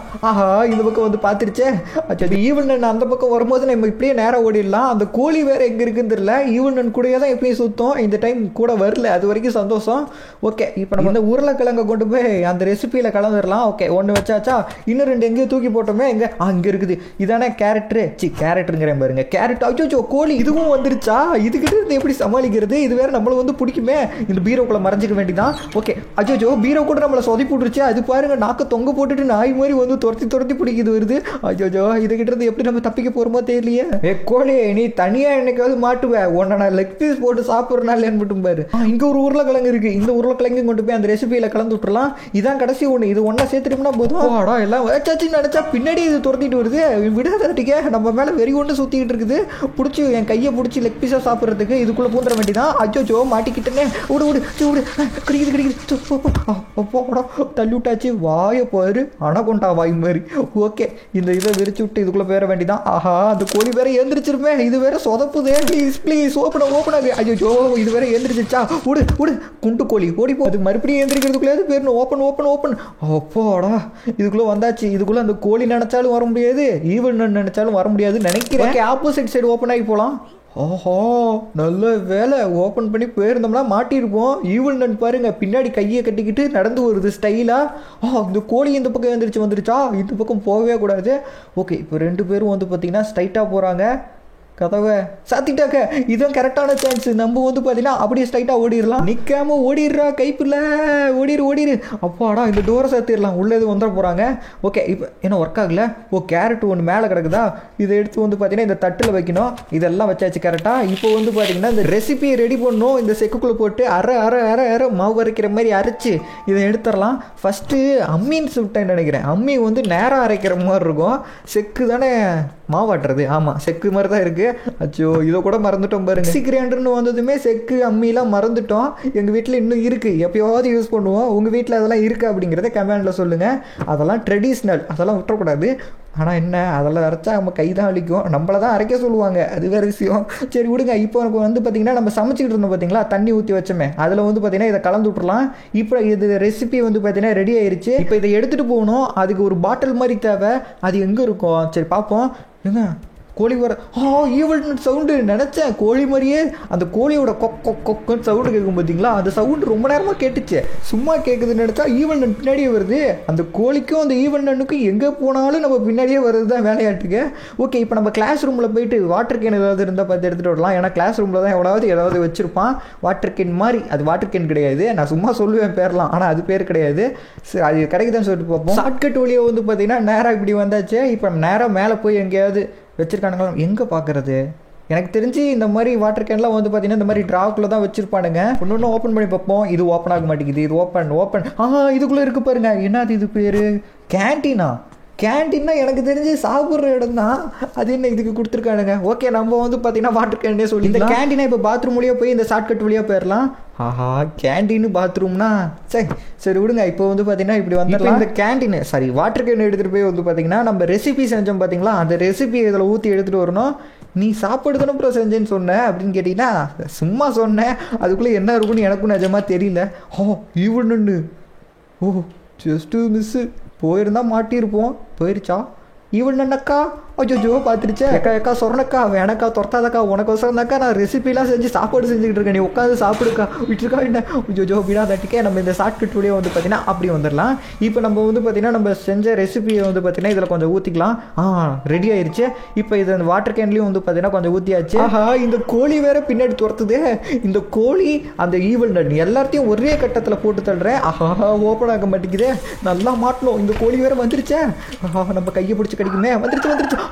இந்த பக்கம் வந்து பார்த்துருச்சே. அது ஈவன் அந்த பக்கம் வரும்போது நம்ம இப்படியே நேரம் ஓடிடலாம். அந்த கோழி வேற எங்கே இருக்குன்னு தெரியல. ஈவன் கூடயே தான் எப்பயும் சுத்தம். இந்த டைம் கூட வரல, அது வரைக்கும் சந்தோஷம். ஓகே, இப்போ நம்ம இந்த உருளைக்கிழங்கை கொண்டு போய் அந்த ரெசிபியில் கலந்துடலாம். ஓகே, 1 வச்சாச்சா, இன்னும் 2 எங்கேயோ தூக்கி போட்டோமே. இங்கே இருக்குது. இதானே கேரட்டுங்கிறேன் பாருங்க. கேரட். அச்சோ, கோழி இதுவும் வந்துருச்சா? இதுக்கிட்ட இருந்து எப்படி சமாளிக்கிறது? இது வேற நம்மளை வந்து பிடிக்குமே. இந்த பீரோக்குள்ள மறைஞ்சிக்க வேண்டியதான். ஓகே, அச்சோ, பீரோ கூட நம்மளை சொதப்பி விட்டுருச்சு. அது பாருங்க, நாக்க தொங்க போட்டுட்டு நாய் மாதிரி வந்து துரத்தி பிடிக்குது வருது. அச்சோ, இதுகிட்ட இருந்து எப்படி நம்ம தப்பிக்க போறோமோ தெரியலையே. கோழி, நீ தனியா என்னைக்காவது மாட்டுவ, உன்னை நான் லெக் பீஸ் போட்டு சாப்பிட்றனால மட்டும் பாரு. இங்க ஒரு உருளைக்கிழங்கு இருக்கு. இந்த உருளைக்கிழங்கு கொண்டு போய் அந்த ரெசிபியில கலந்து விட்டுறலாம். இதான் கடைசி ஒன்று. இது ஒன்னா சேர்த்துட்டோம்னா போதும். எல்லாம் நினைச்சா பின்னாடி இது துரத்திட்டு வருது. விடாதட்டிக்க நம்ம மேல வெறி கொண்டு சுத்திக்கிட்டு இருக்குது. பிடிச்சி என் கையை பிடிச்சி லெக் பீஸா சாப்பிட்றதுக்கு இதுக்குள்ள பூந்துட வேண்டியதான். அச்சோ, மாட்டிக்கிட்டேனே. கிடைக்குது. தள்ளி விட்டாச்சு. வாய பாரு, அணகொண்டா வாய் மாதிரி. ஓகே, இந்த இதை விரிச்சு விட்டு இதுக்குள்ள பேர வேண்டியதான். அந்த கோழி வேற எழுந்திரிச்சிருமே. இது வேற சொதப்புதே. ப்ளீஸ் ஓப்பன் ஆகு. ஐயோ, இது வேற எழுந்திரிச்சிச்சா? விடு குண்டு கோழி ஓடி போ. அது மறுபடியும் எழுந்திரிக்கிறதுக்குள்ளே பேர் ஓப்பன். அப்போடா, இதுக்குள்ள வந்தாச்சு. இதுக்குள்ள அந்த கோழி நினைச்சாலும் வர முடியாது, ஈவன் நினைச்சாலும் வர முடியாதுன்னு நினைக்கிறேன். ஆப்போசிட் சைடு ஓப்பன் ஆகி போகலாம். நல்ல வேலை, ஓப்பன் பண்ணி போயிருந்தோம்னா மாட்டியிருப்போம். ஈவன் நன் பாருங்க, பின்னாடி கையை கட்டிக்கிட்டு நடந்து வருது ஸ்டைலா. இந்த கோழி இந்த பக்கம் வந்துருச்சா? இந்த பக்கம் போகவே கூடாது. ஓகே, இப்போ 2 பேரும் வந்து பார்த்தீங்கன்னா ஸ்ட்ரைட்டாக போகிறாங்க. கதவை சாத்திட்டாக்க. இதுதான் கரெக்டான சான்ஸ். நம்ம வந்து பார்த்தீங்கன்னா அப்படியே ஸ்ட்ரைட்டாக ஓடிடலாம். நிற்காம ஓடிடுறா, கைப்பில்ல ஓடிரு. அப்பாடா, இந்த டோரை சாத்திடலாம். உள்ளே எதுவும் வந்துட போகிறாங்க. ஓகே, இப்போ என்ன ஒர்க் ஆகல? கேரட் ஒன்று மேலே கிடக்குதா? இதை எடுத்து வந்து பார்த்தீங்கன்னா இந்த தட்டில் வைக்கணும். இதெல்லாம் வச்சாச்சு கரெக்டாக. இப்போ வந்து பார்த்தீங்கன்னா இந்த ரெசிபியை ரெடி பண்ணணும். இந்த செக்குக்குள்ளே போட்டு அரை மாவு அரைக்கிற மாதிரி அரைச்சி இதை எடுத்துடலாம். ஃபஸ்ட்டு அம்மின்னு சொல்லிட்டேன்னு நினைக்கிறேன். அம்மி வந்து நேராக அரைக்கிற மாதிரி இருக்கும். செக்கு தானே மாவாட்டுறது. ஆமாம், செக்கு மாதிரி தான் இருக்குது. அச்சோ, இதை கூட மறந்துட்டோம் பாருங்க. மிக்ஸி கிரைண்டர்னு வந்ததுமே செக்கு அம்மிலாம் மறந்துட்டோம். எங்கள் வீட்டில் இன்னும் இருக்குது, எப்போயாவது யூஸ் பண்ணுவோம். உங்கள் வீட்டில் அதெல்லாம் இருக்குது அப்படிங்கிறத கமெண்டில் சொல்லுங்கள். அதெல்லாம் ட்ரெடிஷ்னல், அதெல்லாம் விட்டுறக்கூடாது. ஆனால் என்ன, அதெல்லாம் அரைச்சா நம்ம கை தான் அழிக்கும், நம்மளை தான் அரைக்க சொல்லுவாங்க, அது வேறு விஷயம். சரி விடுங்க. இப்போ எனக்கு வந்து பார்த்திங்கன்னா நம்ம சமைச்சிக்கிட்டு இருந்தோம் பார்த்தீங்களா, தண்ணி ஊற்றி வச்சோமே, அதில் வந்து பார்த்திங்கன்னா இதை கலந்து விட்றலாம். இப்போ இது ரெசிபி வந்து பார்த்திங்கன்னா ரெடி ஆயிடுச்சு. இப்போ இதை எடுத்துகிட்டு போகணும். அதுக்கு ஒரு பாட்டில் மாதிரி தேவை. அது எங்கே இருக்கும்? சரி பார்ப்போம். ஏங்க கோழி வர ஈவல் சவுண்டு நினச்சேன். கோழி மாதிரியே அந்த கோழியோட கொக்குன்னு சவுண்டு கேட்கும் பார்த்தீங்களா, அந்த சவுண்டு ரொம்ப நேரமாக கேட்டுச்சு. சும்மா கேட்குதுன்னு நினச்சா ஈவல் நன் பின்னாடியே வருது. அந்த கோழிக்கும் அந்த ஈவல் நன்னுக்கும் எங்கே போனாலும் நம்ம பின்னாடியே வருது தான் வேலையாட்டுக்கு. ஓகே, இப்போ நம்ம கிளாஸ் ரூமில் போயிட்டு வாட்டர் கேன் ஏதாவது இருந்தால் பார்த்து எடுத்துகிட்டு வரலாம். ஏன்னா கிளாஸ் ரூமில் தான் ஏதாவது வச்சுருப்பான் வாட்டர் கேன் மாதிரி. அது வாட்டர் கேன் கிடையாது, நான் சும்மா சொல்லுவேன் பேர்லாம், ஆனால் அது பேர் கிடையாது. சரி, அது கிடைக்குதான்னு சொல்லிட்டு பார்ப்போம். ஷார்ட்கட் வழியாக வந்து பார்த்தீங்கன்னா நேராக இப்படி வந்தாச்சு. இப்போ நேராக மேலே போய் எங்கேயாவது வச்சிருக்கானுங்களா, எங்கே பார்க்குறது? எனக்கு தெரிஞ்சு இந்த மாதிரி வாட்டர் கேன்லாம் வந்து பார்த்தீங்கன்னா இந்த மாதிரி ட்ராக்குள்ளே தான் வச்சிருப்பானுங்க. ஒன்று ஓப்பன் பண்ணி பார்ப்போம். இது ஓப்பன் ஆக மாட்டேங்குது. இது ஓப்பன் இதுக்குள்ளே இருக்குது பாருங்க. என்னது இது பேர்? கேன்டீனா? கேன்டீன்னா எனக்கு தெரிஞ்சு சாப்பிட்ற இடம் தான். அது என்ன இதுக்கு கொடுத்துருக்கானுங்க? ஓகே, நம்ம வந்து பார்த்தீங்கன்னா வாட்டர் கேன்டே சொல்லி இந்த கேன்டீனா இப்போ பாத்ரூம் வழியாக போய் இந்த ஷார்ட்கட் வழியாக போயிடலாம். கேன்டீனு பாத்ரூம்னா சரி விடுங்க. இப்போ வந்து பார்த்தீங்கன்னா இப்படி வந்துடலாம். இந்த கேன்டீனு வாட்டர் கேன் எடுத்துகிட்டு போய் வந்து பார்த்தீங்கன்னா நம்ம ரெசிபி செஞ்சோம் பார்த்தீங்களா, அந்த ரெசிபி இதில் ஊற்றி எடுத்துகிட்டு வரணும். நீ சாப்பாடு தானே அப்புறம் செஞ்சேன்னு சொன்னேன் அப்படின்னு கேட்டிங்கன்னா, சும்மா சொன்னேன். அதுக்குள்ளே என்ன இருக்குன்னு எனக்கும் நிஜமாக தெரியல. இவனு ஜஸ்ட்டு மிஸ்ஸு. போயிருந்தா மாட்டியிருப்போம். போயிருச்சா? இவனக்கா அஜோஜோ பார்த்துருச்சே. எக்கா சொன்னக்கா வேணக்கா துரத்தாதக்கா, உனக்கோசரம் தாக்கா நான் ரெசிபிலாம் செஞ்சு சாப்பாடு செஞ்சுக்கிட்டு இருக்கேன், நீ உட்காந்து சாப்பிடுக்கா விட்டுருக்கா என்ன ஜோஜோ விடாதாட்டிக்கே. நம்ம இந்த ஷார்ட்கட் வீடியோ வந்து பார்த்தீங்கன்னா அப்படி வந்துடலாம். இப்போ நம்ம வந்து பார்த்தீங்கன்னா நம்ம செஞ்ச ரெசிபியை வந்து பார்த்தீங்கன்னா இதில் கொஞ்சம் ஊற்றிக்கலாம். ரெடி ஆயிடுச்சு. இப்போ இது அந்த வாட்டர் கேன்லேயும் வந்து பார்த்தீங்கன்னா கொஞ்சம் ஊற்றியாச்சு. இந்த கோழி வேற பின்னாடி துரத்துது. இந்த கோழி அந்த ஈவல் நன் எல்லாத்தையும் ஒரே கட்டத்தில் போட்டு தள்ளுறேன். ஓப்பன் ஆக மாட்டேங்குது. நல்லா மாட்டணும். இந்த கோழி வேற வந்துருச்சே. நம்ம கையை பிடிச்சி கடிக்குமே. வந்துருச்சு.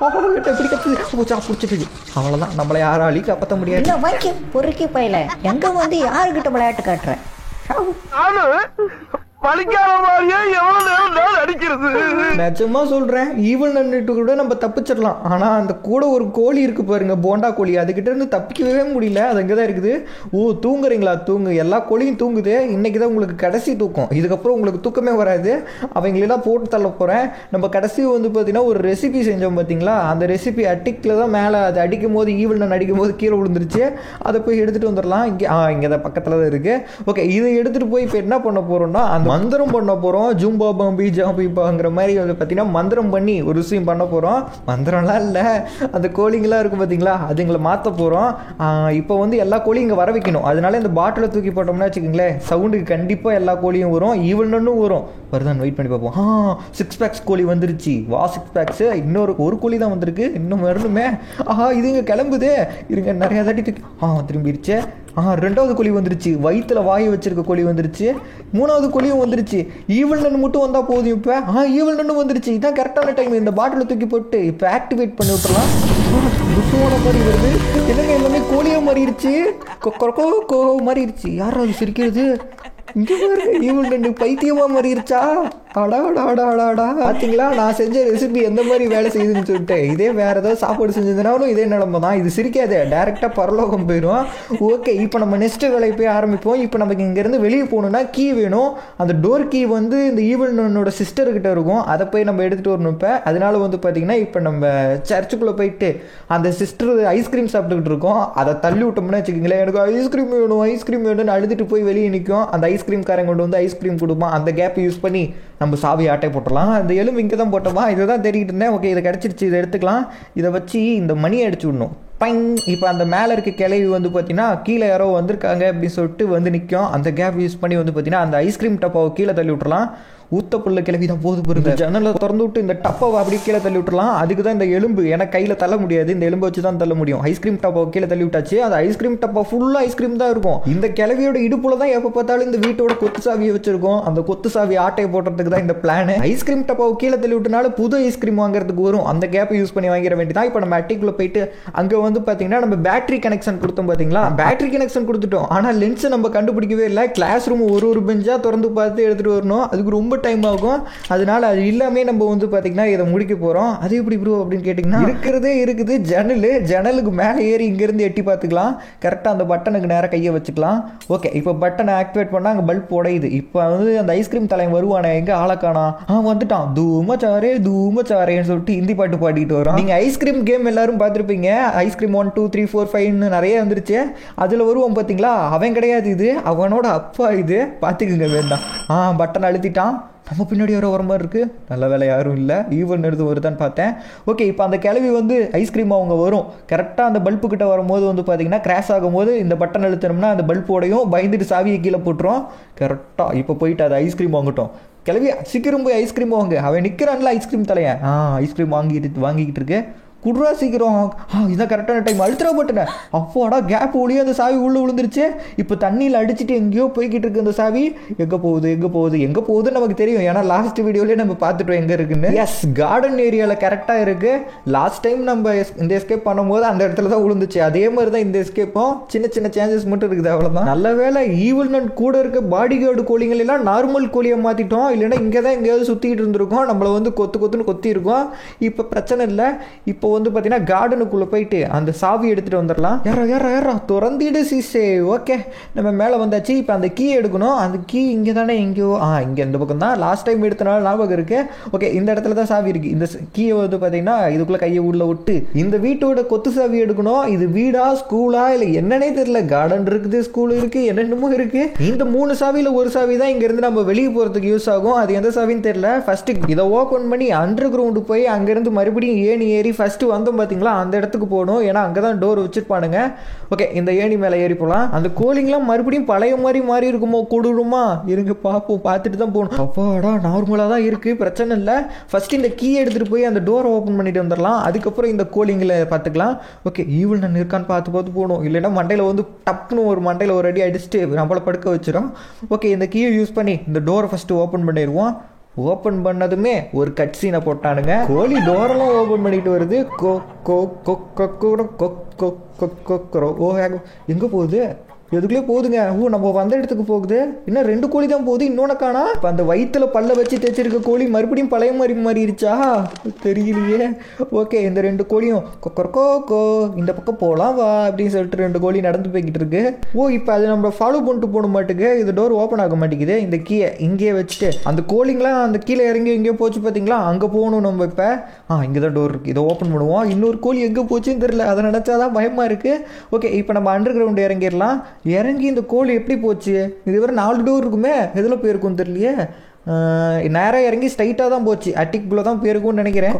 அவ்வளவுதான், நம்மளை யாராலையும் காப்பாற்ற முடியாது. பொறுக்கி பையில எங்க வந்து யாருக்கிட்ட விளையாட்டு காட்டுறேன்? நிஜமா சொல்றேன், ஈவல் நன்னிட்டு கூட நம்ம தப்பிச்சிடலாம். ஆனா அந்த கூட ஒரு கோழி இருக்கு பாருங்க, போண்டா கோழி, அதுகிட்ட இருந்து தப்பிக்கவே முடியல. அது அங்கதான் இருக்குது. தூங்குறீங்களா? தூங்கு. எல்லா கோழியும் தூங்குது. இன்னைக்கு தான் உங்களுக்கு கடைசி தூக்கம். இதுக்கப்புறம் உங்களுக்கு தூக்கமே வராது. அவங்களெல்லாம் போட்டு தள்ள போறேன். நம்ம கடைசி வந்து பார்த்தீங்கன்னா ஒரு ரெசிபி செஞ்சோம் பார்த்தீங்களா, அந்த ரெசிபி அட்டிக்கில் தான் மேலே அது அடிக்கும் போது ஈவல் நன் அடிக்கும் போது கீழே விழுந்துருச்சு. அதை போய் எடுத்துட்டு வந்துடலாம். இங்கே தான் பக்கத்தில் தான் இருக்கு. ஓகே, இதை எடுத்துட்டு போய் இப்போ என்ன பண்ண போறோம்னா அந்த மந்திரம் பண்ண போகிறோம். ஜூம்பா பாம்பி ஜாம்பிப்பாங்கிற மாதிரி வந்து பார்த்தீங்கன்னா மந்திரம் பண்ணி ஒரு விஷயம் பண்ண போகிறோம். மந்திரம்லாம் இல்லை, அந்த கோழிங்கெல்லாம் இருக்கும் பார்த்தீங்களா, அதுங்களை மாற்ற போகிறோம். இப்போ வந்து எல்லா கோழியும் இங்கே வர வைக்கணும். அதனால இந்த பாட்டிலை தூக்கி போட்டோம்னா வச்சுக்கோங்களேன், சவுண்டுக்கு கண்டிப்பாக எல்லா கோழியும் வரும். ஈவனும் வரும். வருதான் வெயிட் பண்ணி பார்ப்போம். 6 பேக்ஸ் கோழி வந்துருச்சு. 6 பேக்ஸு. ஒரு கோழி தான் வந்திருக்கு, இன்னும் வரணுமே. இது இங்கே கிளம்புது. இருங்க, நிறையா தாட்டி தூக்கி திரும்பிடுச்சு. ரெண்டாவது கோழி வந்துருச்சு. வயிற்றுல வாயை வச்சிருக்க கோழி வந்துருச்சு. 3வது கோழியும் வந்துருச்சு. ஈவல் நன்னு மட்டும் வந்தால் போதும். இப்போ ஈவல் நன்னு வந்துருச்சு. இதுதான் கரெக்டான டைம். இந்த பாட்டில் தூக்கி போட்டு இப்போ ஆக்டிவேட் பண்ணி விட்டுலாம். புத்தோட மாதிரி வருது. என்னங்க எல்லாமே கோழியாக மாறிடுச்சு. கோ மாறிடுச்சு. யாரும் அது சிரிக்கிறது? இங்கே பாருங்க, ஈவல் நன்னு பைத்தியமாக மாறிடுச்சா? பார்த்தீங்களா, நான் செஞ்ச ரெசிபி எந்த மாதிரி வேலை செய்யுதுன்னு சொல்லிட்டு. இதே வேற ஏதாவது சாப்பாடு செஞ்சதுனாலும் இதே நிலமை தான். இது சிரிக்காதே, டேரெக்டாக பரலோகம் போயிடும். ஓகே, இப்போ நம்ம நெக்ஸ்ட் வேலையை போய் ஆரம்பிப்போம். இப்போ நமக்கு இங்கேருந்து வெளியே போகணுன்னா கீ வேணும். அந்த டோர் கீ வந்து இந்த ஈவனோட சிஸ்டர்கிட்ட இருக்கும். அதை போய் நம்ம எடுத்துகிட்டு வரணும். இப்போ அதனால வந்து பார்த்தீங்கன்னா இப்போ நம்ம சர்ச்சுக்குள்ளே போயிட்டு அந்த சிஸ்டர் ஐஸ்கிரீம் சாப்பிட்டுக்கிட்டு இருக்கோம். அதை தள்ளி விட்டோம்னா வச்சுக்கிங்களேன், எனக்கு ஐஸ்கிரீம் வேணும்னு அழுதுட்டு போய் வெளியே நிற்கும். அந்த ஐஸ்கிரீம்காரன் கொண்டு வந்து ஐஸ்கிரீம் கொடுப்பான். அந்த கேப்பை யூஸ் பண்ணி நம்ம சாவி ஆட்டை போட்டுடலாம். அந்த எலும்பு இங்கே தான் போட்டோமா, இதை தான் தேடிக்கிட்டு இருந்தேன். ஓகே, இதை கிடச்சிருச்சு. இதை எடுத்துக்கலாம். இதை வச்சு இந்த மணியை அடிச்சு விடணும். பைங். இப்போ அந்த மேலே இருக்க கிளவி வந்து பார்த்தீங்கன்னா கீழே யாரோ வந்திருக்காங்க அப்படின்னு சொல்லிட்டு வந்து நிற்கும். அந்த கேப் யூஸ் பண்ணி வந்து பார்த்தீங்கன்னா அந்த ஐஸ்கிரீம் டப்பாவை கீழே தள்ளி விட்டுறலாம். ஊத்தப்புள்ள கிளவி தான் போது போகிறது. ஜன்னலை திறந்து விட்டு இந்த டப்பாவை அப்படியே கீழே தள்ளி விட்டுலாம். அதுக்கு தான் இந்த எலும்பு, எனக்கு கையில் தள்ள முடியாது, இந்த எலும்பை வச்சு தான் தள்ள முடியும். ஐஸ்கிரீம் டப்பாவை கீழே தள்ளி விட்டாச்சு. அந்த ஐஸ்கிரீம் டப்பா ஃபுல்லாக ஐஸ்கிரீம் தான் இருக்கும். இந்த கிளவியோட இடுப்புல தான் எப்போ பார்த்தாலும் இந்த வீட்டோட கொத்து சாவியை வச்சிருக்கோம். அந்த கொத்து சாவி ஆட்டையை போடுறதுக்கு தான் இந்த பிளான். ஐஸ்கிரீம் டப்பாவை கீழே தள்ளி விட்டனால புது ஐஸ்கிரீம் வாங்குறதுக்கு வரும். அந்த கேப்பை யூஸ் பண்ணி வாங்கிட வேண்டியதான். இப்போ நம்ம அட்டிக்குள்ளே போயிட்டு அங்கே வந்து பார்த்தீங்கன்னா நம்ம பேட்டரி கனெக்ஷன் கொடுத்தோம் பார்த்தீங்களா, பேட்டரி கனெக்ஷன் கொடுத்துட்டோம். ஆனால் லென்ஸை நம்ம கண்டுபிடிக்கவே இல்லை. கிளாஸ் ரூம் ஒரு பெஞ்சாக திறந்து பார்த்து எடுத்துகிட்டு வரணும். அதுக்கு ரொம்ப டைம் ஆகும். அதனால அது எல்லாமே நம்ம வந்து பார்த்தீங்கன்னா இதை முடிக்க போகிறோம். அது எப்படி ப்ரோ அப்படின்னு கேட்டிங்கன்னா இருக்கிறதே இருக்குது ஜன்னலுக்கு மேலே ஏறி இங்கேருந்து எட்டி பார்த்துக்கலாம். கரெக்டாக அந்த பட்டனுக்கு நேராக கையை வச்சுக்கலாம். ஓகே, இப்போ பட்டனை ஆக்டிவேட் பண்ணால் அங்கே பல்ப் உடையுது. இப்போ வந்து அந்த ஐஸ்கிரீம் தலைவன் வருவானே, எங்கே ஆளக்கானா வந்துட்டான். தூமச்சாரேன்னு சொல்லிட்டு ஹிந்தி பாட்டு பாடிட்டு வரோம். நீங்கள் ஐஸ்கிரீம் கேம் எல்லாரும் பார்த்துருப்பீங்க. ஐஸ்கிரீம் 1 2 3 4 5 நிறைய வந்துருச்சு. அதில் வருவான் பார்த்தீங்களா, அவன் கிடையாது, இது அவனோட அப்பா. இது பார்த்துக்குங்க வேண்டாம். பட்டன் அழுத்திட்டான். நம்ம பின்னாடி வர மாதிரி இருக்குது. நல்ல வேலை யாரும் இல்லை. ஈவன் எடுத்து வருதான்னு பார்த்தேன். ஓகே, இப்போ அந்த கிளவி வந்து ஐஸ்கிரீம் அவங்க வரும். கரெக்டாக அந்த பல்பு கிட்ட வரும்போது வந்து பார்த்தீங்கன்னா கிராஷ் ஆகும்போது இந்த பட்டன் அழுத்தணும்னா அந்த பல்போடையும் பயந்துட்டு சாவியை கீழே போட்டுரும். கரெக்டாக இப்போ போயிட்டு அது ஐஸ்கிரீம் வாங்கட்டும். கிளவி சீக்கிரம் போய் ஐஸ்கிரீம் வாங்க. அவன் நிற்கிறான்ல ஐஸ்கிரீம் தலையன். ஐஸ்கிரீம் வாங்கிக்கிட்டு இருக்கு. குடுறா சீக்கிரம். இதான் கரெக்டான டைம். அழுத்துறா பட்டுன. அப்போடா கேப் ஒளியே அந்த சாவி உள்ளே விழுந்துருச்சு. இப்போ தண்ணியில் அடிச்சுட்டு எங்கேயோ போய்கிட்டு இருக்கு அந்த சாவி. எங்கே போகுதுன்னு நமக்கு தெரியும். ஏன்னா லாஸ்ட் வீடியோலேயே நம்ம பார்த்துட்டோம் எங்கே இருக்குன்னு. எஸ், கார்டன் ஏரியாவில் கரெக்டாக இருக்குது. லாஸ்ட் டைம் நம்ம இந்த எஸ்கேப் பண்ணும்போது அந்த இடத்துல தான் விழுந்துச்சு. அதே மாதிரி தான் இந்த எஸ்கேப்பும். சின்ன சின்ன சேஞ்சஸ் மட்டும் இருக்குது, அவ்வளோதான். நல்ல வேலை ஈவில் நட் கூட இருக்க பாடி கார்டு கோழிகள் எல்லாம் நார்மல் கோழியை மாற்றிட்டோம். இல்லைன்னா இங்கே தான் எங்கேயாவது சுற்றிக்கிட்டு இருந்திருக்கோம். நம்மளை வந்து கொத்துன்னு கொத்தி இருக்கோம். இப்போ பிரச்சனை இல்லை. இப்போ வந்து பார்த்தீங்கன்னா கார்டனுக்குள்ளே போயிட்டு அந்த சாவி எடுத்துகிட்டு வந்துடலாம். யாரா திறந்திடு சீசே. ஓகே, நம்ம மேலே வந்தாச்சு. இப்போ அந்த கீ எடுக்கணும். அந்த கீ இங்கே தானே எங்கேயோ இங்கே இந்த பக்கம் தான் லாஸ்ட் டைம் எடுத்தனால ஞாபகம் இருக்குது. ஓகே, இந்த இடத்துல தான் சாவி இருக்குது. இந்த கீயை வந்து பார்த்தீங்கன்னா இதுக்குள்ளே கையை உள்ள விட்டு இந்த வீட்டோட கொத்து சாவி எடுக்கணும். இது வீடா ஸ்கூலா இல்லை என்னன்னே தெரியல. கார்டன் இருக்குது, ஸ்கூல் இருக்குது, என்னென்னமோ இருக்குது. இந்த 3 சாவியில் ஒரு சாவி தான் இங்கேருந்து நம்ம வெளியே போகிறதுக்கு யூஸ் ஆகும். அது எந்த சாவின்னு தெரியல. ஃபஸ்ட்டு இதை ஓப்பன் பண்ணி அண்டர் கிரவுண்டு போய் அங்கேருந்து மறுபடியும் ஏறி ஃபஸ்ட்டு வந்தோம் பார்த்தீங்களா அந்த இடத்துக்கு போகணும். ஏன்னா அங்கே தான் டோர் வச்சுருப்பானுங்க. ஓகே, இந்த ஏணி மேலே ஏறி போகலாம். அந்த கோழிங்கெலாம் மறுபடியும் பழைய மாதிரி மாறி இருக்குமோ, கொடுமா இருங்க பார்ப்போம். பார்த்துட்டு தான் போகணும். அப்பாடா நார்மலாக தான் இருக்குது, பிரச்சனை இல்லை. ஃபஸ்ட்டு இந்த கீ எடுத்துகிட்டு போய் அந்த டோரை ஓப்பன் பண்ணிட்டு வந்துடலாம். அதுக்கப்புறம் இந்த கோழிங்களை பார்த்துக்கலாம். ஓகே, ஈவில் நான் இருக்கான்னு பார்த்து போகணும். இல்லைன்னா மண்டையில் வந்து டப்புன்னு மண்டையில் ஒரு அடி அடிச்சுட்டு நம்மளை படுக்க வச்சிடும். ஓகே, இந்த கீயை யூஸ் பண்ணி இந்த டோரை ஃபஸ்ட்டு ஓப்பன் பண்ணிடுவோம். ஓப்பன் பண்ணதுமே ஒரு கட் சீனை போட்டானுங்க. கோழி டோரெல்லாம் ஓப்பன் பண்ணிட்டு வருது. எங்கே போகுது? எதுக்குள்ளே போகுதுங்க. நம்ம வந்த இடத்துக்கு போகுது. இன்னும் 2 கோழி தான் போகுது, இன்னொன்று காணா. இப்போ அந்த வயிற்றுல பல்ல வச்சு தைச்சிருக்க கோழி மறுபடியும் பழைய மாதிரி மாறிடுச்சா தெரியலையே. ஓகே, இந்த 2 கோழியும் கொக்கோ இந்த பக்கம் போகலாம் வா அப்படின்னு சொல்லிட்டு 2 கோழி நடந்து போய்கிட்டு இருக்கு. இப்போ அது நம்ம ஃபாலோ பண்ணிட்டு போன மாட்டுக்கு இது டோர் ஓப்பன் ஆக மாட்டேங்குது. இந்த கீயை இங்கேயே வச்சுட்டு அந்த கோழிங்களாம் அந்த கீழே இறங்கி எங்கேயோ போச்சு பார்த்தீங்களா, அங்கே போகணும் நம்ம. இப்போ இங்கே தான் டோர் இருக்குது, இதை ஓப்பன் பண்ணுவோம். இன்னொரு கோழி எங்கே போச்சுன்னு தெரியல, அதை நினச்சாதான் பயமாக இருக்குது. ஓகே, இப்போ நம்ம அண்டர் கிரவுண்ட் இறங்கிடலாம். இறங்கி இந்த கோழி எப்படி போச்சு? இதுவரை 4 டோர் இருக்குமே, எதில் போயிருக்குன்னு தெரியலையே. நேராக இறங்கி ஸ்ட்ரைட்டாக தான் போச்சு. அட்டிக்குள்ளே தான் போயிருக்கும்னு நினைக்கிறேன்.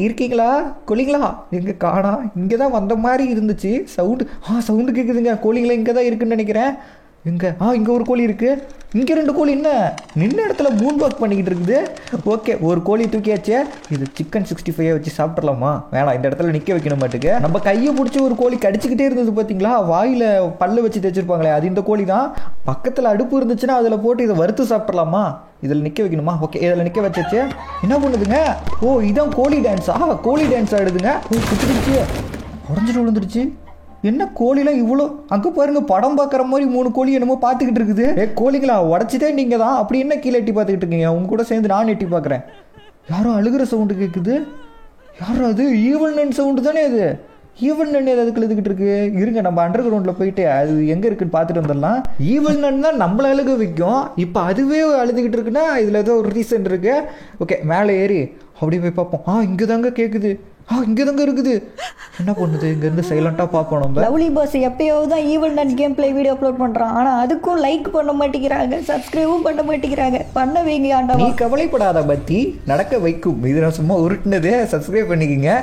இருக்கீங்களா கோழிங்களா? எங்கே காணா? இங்கே தான் வந்த மாதிரி இருந்துச்சு. சவுண்டு கேட்குதுங்க. கோழிங்களா இங்கே தான் இருக்குன்னு நினைக்கிறேன். இங்கே ஒரு கோழி இருக்குது. இங்கே 2 கோழி என்ன நின்ன இடத்துல மூன் வாக் பண்ணிக்கிட்டு இருக்குது. ஓகே, ஒரு கோழி தூக்கியாச்சு. இது சிக்கன் 65 வச்சு சாப்பிட்றலாமா? வேணாம், இந்த இடத்துல நிற்க வைக்கணும் மாட்டுக்கு. நம்ம கையை பிடிச்சி ஒரு கோழி கடிச்சிக்கிட்டே இருந்தது பார்த்தீங்களா, வாயில் பல்லு வச்சு தைச்சிருப்பாங்களே, அது இந்த கோழி தான். பக்கத்தில் அடுப்பு இருந்துச்சுன்னா அதில் போட்டு இதை வறுத்து சாப்பிட்றலாமா? இதில் நிற்க வைக்கணுமா? ஓகே, இதில் நிற்க வச்சாச்சு. என்ன பண்ணுதுங்க? இதான் கோழி டான்ஸா? கோழி டான்ஸ் ஆடுதுங்க. சுற்றிடுச்சு, உடஞ்சிட்டு விழுந்துருச்சு. என்ன கோழிலாம் இவ்வளோ? அங்கே பாருங்க, படம் பார்க்குற மாதிரி 3 கோழி என்னமோ பார்த்துக்கிட்டு இருக்குது. கோழிங்களா உடச்சிட்டே நீங்கள் தான். அப்படி என்ன கீழே எட்டி பார்த்துக்கிட்டு இருக்கீங்க? உங்க கூட சேர்ந்து நான் எட்டி பார்க்குறேன். யாரும் அழுகிற சவுண்டு கேட்குது. யாரும் அது ஈவல் நன் சவுண்டு தானே அது? ஈவல் நன் எதுக்கு எழுதுகிட்டு இருக்கு? இருங்க, நம்ம அண்டர் கிரவுண்டில் போயிட்டு அது எங்கே இருக்குன்னு பார்த்துட்டு வந்துடலாம். ஈவல் நன் தான் நம்மளை அழுக வைக்கும். இப்போ அதுவே அழுதுகிட்டு இருக்குன்னா இதில் ஏதோ ஒரு ரீசன் இருக்கு. ஓகே, மேலே ஏறி அப்படி போய் பார்ப்போம். இங்கே தாங்க கேட்குது. இங்கே தாங்க இருக்குது. என்ன பண்ணுது? இங்கேருந்து சைலண்டாக பார்ப்போம் நம்ம. லவ்லி பாஸ் எப்பயாவது தான் evil nut game play video upload பண்ணுறான். ஆனால் அதுக்கும் லைக் பண்ண மாட்டேங்கிறாங்க, சப்ஸ்கிரைபும் பண்ண மாட்டேங்கிறாங்க. பண்ண வைங்க ஆண்டா. நீ கவலைப்படாத பத்தி, நடக்க வைக்கும். இது நான் சும்மா உருட்டுனது. சப்ஸ்கிரைப் பண்ணிக்கோங்க.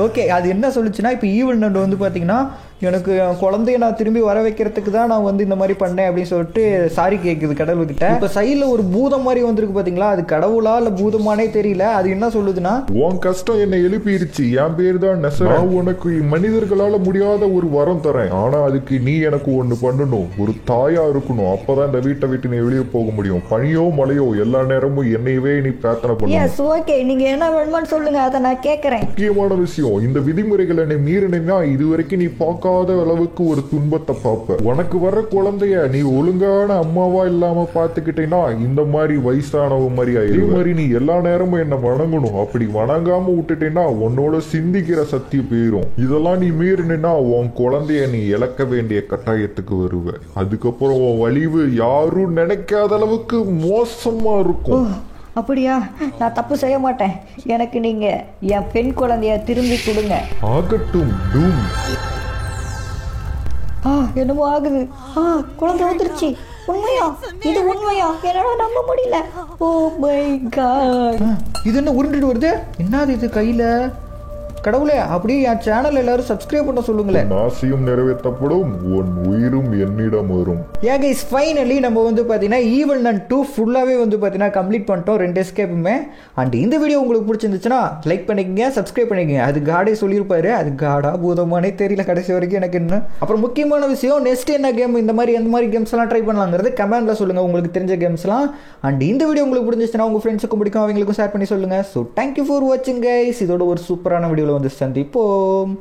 ஓகே, அது என்ன சொல்லுச்சுன்னா, இப்போ ஈவல் நட் வந்து பார்த்தீங்கன்னா எனக்கு குழந்தைய நான் திரும்பி வர வைக்கிறதுக்கு தான் நான் வந்து இந்த மாதிரி பண்ணேன் அப்படின்னு சொல்லிட்டு சாரி கேட்குது கடவுள்கிட்ட. இப்போ சைடில் ஒரு பூதம் மாதிரி வந்திருக்கு பார்த்தீங்களா, அது கடவுளா இல்லை பூதமானே தெரியல. அது என்ன சொல்லுதுன்னா, உன் கஷ்டம் என்னை எழுப்பிடுச்சு. என் பேர் தான் நெசர். நான் உனக்கு மனிதர்களால் முடியாத ஒரு வரம் தரேன். ஆனா அதுக்கு நீ எனக்கு ஒன்று பண்ணணும். ஒரு தாயா இருக்கணும். அப்பதான் இந்த வீட்டை விட்டு நீ வெளியே போக முடியும். பனியோ மழையோ எல்லா நேரமும் என்னையவே நீ பிரார்த்தனை பண்ணணும். ஓகே, நீங்க என்ன வேணுமான்னு சொல்லுங்க, அதை நான் கேட்கறேன். முக்கியமான விஷயம், இந்த விதிமுறைகளை நீ மீறினா இது வரைக்கும் நீ பார்க்காத முடியாத அளவுக்கு ஒரு துன்பத்தை பார்ப்ப. உனக்கு வர்ற குழந்தைய நீ ஒழுங்கான அம்மாவா இல்லாம பாத்துக்கிட்டேன்னா இந்த மாதிரி வயசானவ மாதிரி ஆயிடும். மாதிரி நீ எல்லா நேரமும் என்ன வணங்கணும். அப்படி வணங்காம விட்டுட்டேன்னா உன்னோட சிந்திக்கிற சக்தி போயிரும். இதெல்லாம் நீ மீறினா உன் குழந்தைய நீ இழக்க வேண்டிய கட்டாயத்துக்கு வருவ. அதுக்கப்புறம் உன் வலிவு யாரும் நினைக்காத அளவுக்கு மோசமா இருக்கும். அப்படியா? நான் தப்பு செய்ய மாட்டேன். எனக்கு நீங்க என் பெண் குழந்தைய திரும்பி கொடுங்க. ஆகட்டும் டூம். என்னமோ ஆகுது. குழந்தை வந்துருச்சு. உண்மையா? இது உண்மையா? என்னால நம்ப முடியல. Oh my God. இது என்ன உருண்டுட்டு வருது? என்னது இது கையில? கடவுளே, அப்படியே என் சேனல் எல்லாரும் சப்ஸ்கிரைப் பண்ண சொல்லுங்களேன். ஆசையும் நிறைவேற்றப்படும், உன் உயிரும் என்னிடம் வரும். ஏன் கைஸ், ஃபைனலி நம்ம வந்து பார்த்தீங்கன்னா ஈவல் நன் 2 ஃபுல்லாகவே வந்து பார்த்தீங்கன்னா கம்ப்ளீட் பண்ணிட்டோம் 2 எஸ்கேப்புமே. அண்ட் இந்த வீடியோ உங்களுக்கு பிடிச்சிருந்துச்சுன்னா லைக் பண்ணிக்கங்க, சப்ஸ்கிரைப் பண்ணிக்கங்க. அது காடே சொல்லியிருப்பாரு. அது காடா பூதமானே தெரியல கடைசி வரைக்கும் எனக்கு என்ன. அப்புறம் முக்கியமான விஷயம், நெக்ஸ்ட் என்ன கேம், இந்த மாதிரி எந்த மாதிரி கேம்ஸ் எல்லாம் ட்ரை பண்ணலாங்கிறது கமெண்ட்ல சொல்லுங்க, உங்களுக்கு தெரிஞ்ச கேம்ஸ்லாம். அண்ட் இந்த வீடியோ உங்களுக்கு பிடிச்சிச்சுன்னா உங்க ஃப்ரெண்ட்ஸுக்கும் பிடிக்கும், அவங்களுக்கும் ஷேர் பண்ணி சொல்லுங்க. ஸோ தேங்க்யூ ஃபார் வாட்சிங் கைஸ். இதோட ஒரு சூப்பரான வீடியோவில் வந்து சந்திப்போம்.